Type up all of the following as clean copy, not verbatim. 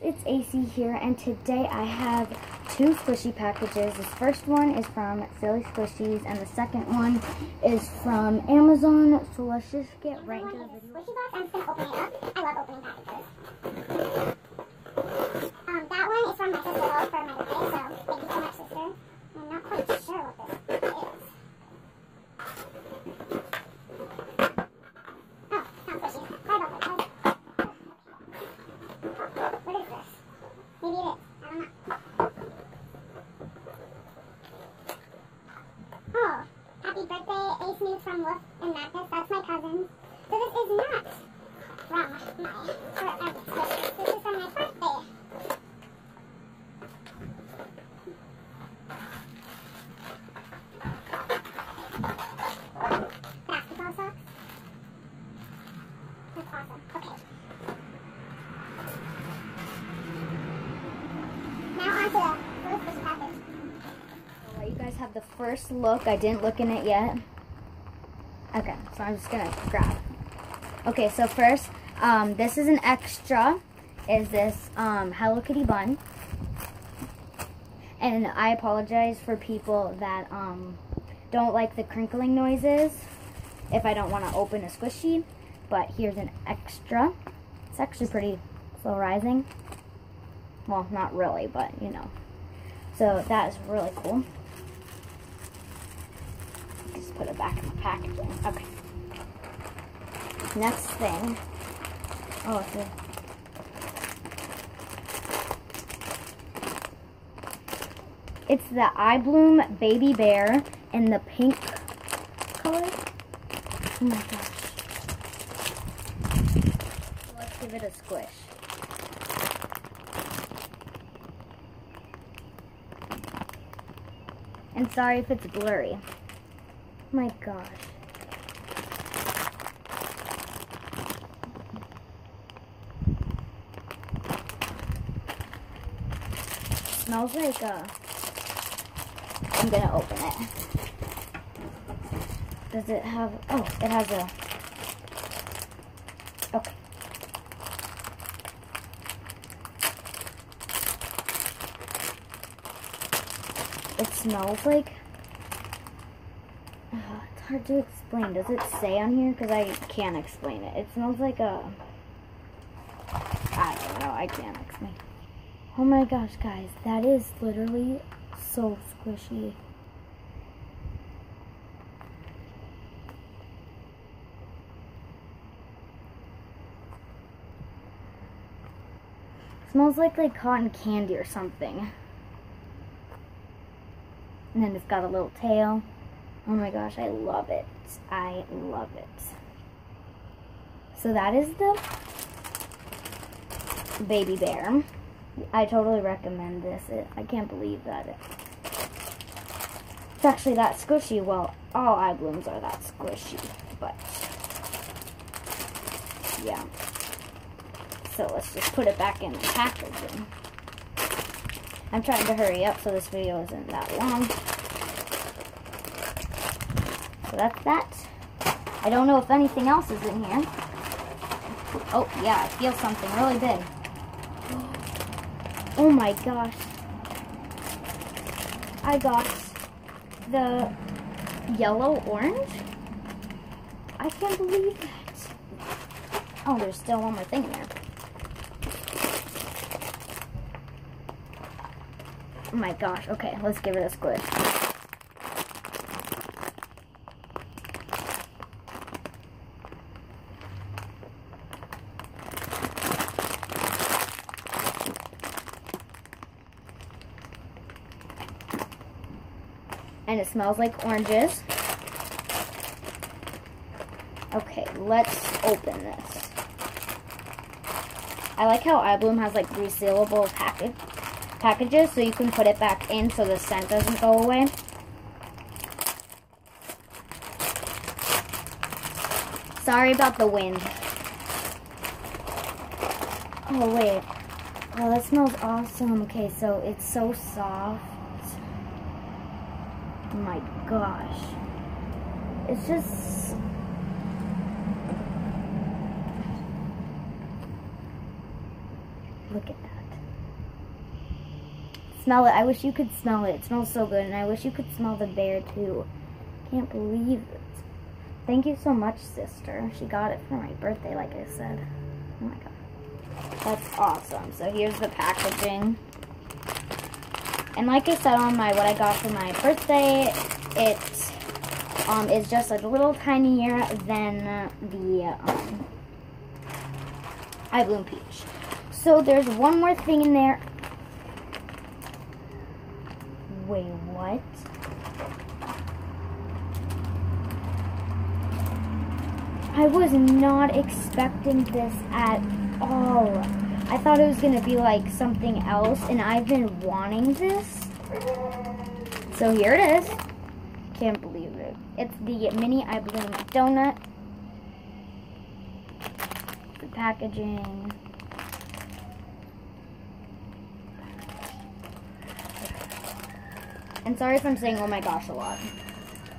It's AC here, and today I have two squishy packages. This first one is from Silly Squishies, and the second one is from Amazon. So let's just get right into the video. Squishy box. I'm just gonna open it up. I love opening packages. That one is from my sister for my birthday, so thank you so much, sister. I'm not quite sure what this is. Oh, it's not squishy. Sorry about that, guys. What is this? Maybe it is. I don't know. Oh, happy birthday, A Smooth from Wolf and Madness. That's my cousin. So this is not from my forever squishies. This is from my birthday. Basketball socks. That's awesome. Okay. Now on to the little squishy package. I'll let you guys have the first look. I didn't look in it yet. Okay, so I'm just gonna grab. Okay, so first, this is an extra. Is this Hello Kitty bun? And I apologize for people that don't like the crinkling noises if I don't want to open a squishy. But here's an extra. It's actually pretty slow rising. Well, not really, but you know. So that is really cool. Just put it back in the packaging. Okay. Next thing. Oh, it's a, it's the iBloom Baby Bear in the pink color. Oh my gosh. Let's give it a squish. And sorry if it's blurry. Oh my gosh. Smells like I'm gonna open it. Does it have, oh, it has a, okay. It smells like, it's hard to explain. Does it say on here? Because I can't explain it. It smells like a, I don't know, I can't explain. Oh my gosh, guys, that is literally so squishy. Smells like cotton candy or something. And then it's got a little tail. Oh my gosh, I love it. I love it. So that is the Baby Bear. I totally recommend this. I can't believe that it's actually that squishy. Well, all iBlooms are that squishy, but yeah. So let's just put it back in the packaging. I'm trying to hurry up so this video isn't that long. So that's that. I don't know if anything else is in here. Oh yeah, I feel something really big. Oh my gosh. I got the yellow orange. I can't believe that. Oh, there's still one more thing there. Oh my gosh. Okay, let's give it a squish. And it smells like oranges. Okay, let's open this. I like how iBloom has like resealable packages so you can put it back in so the scent doesn't go away. Sorry about the wind. Oh wait. Oh, that smells awesome. Okay, so it's so soft. Oh my gosh. It's just Look at that. smell it. I wish you could smell it. It smells so good, and I wish you could smell the bear too. Can't believe it. Thank you so much, sister. She got it for my birthday, like I said. Oh my god. That's awesome. So here's the packaging. And like I said on my what I got for my birthday, it is just a little tinier than the iBloom Peach. So there's one more thing in there. Wait, what? I was not expecting this at all. I thought it was going to be like something else, and I've been wanting this. So here it is. Can't believe it. It's the mini iBloom donut. The packaging. And sorry if I'm saying oh my gosh a lot.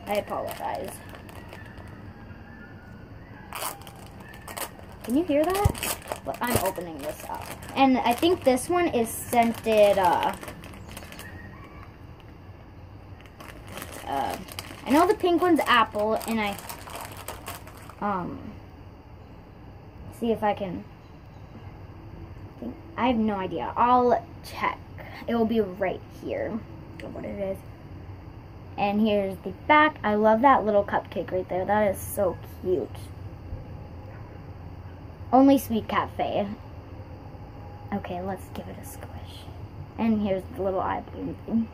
I apologize. Can you hear that? But I'm opening this up. And I think this one is scented, I know the pink one's apple, and see if I can, I have no idea. I'll check. It will be right here, what it is. And here's the back. I love that little cupcake right there. That is so cute. Only Sweet Cafe. Okay, let's give it a squish. And here's the little iBloom thing.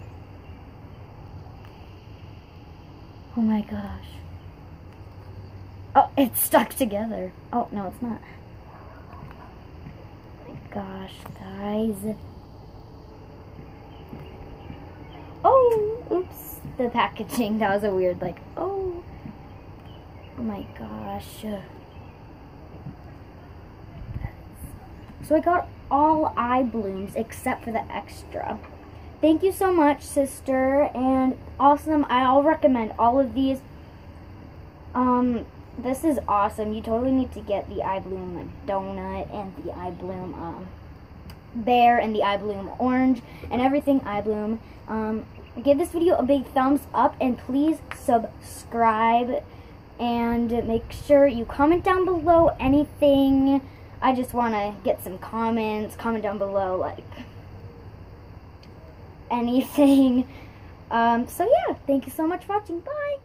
Oh my gosh. Oh, it's stuck together. Oh, no, it's not. Oh my gosh, guys. Oh, oops. The packaging, that was a weird, like, oh. Oh my gosh. So I got all iBlooms except for the extra. Thank you so much, sister, and awesome. I'll recommend all of these. This is awesome. You totally need to get the iBloom donut and the iBloom bear and the iBloom orange and everything iBloom. Give this video a big thumbs up and please subscribe and make sure you comment down below anything. I just want to get some comments. Comment down below, like, anything. So yeah, thank you so much for watching. Bye!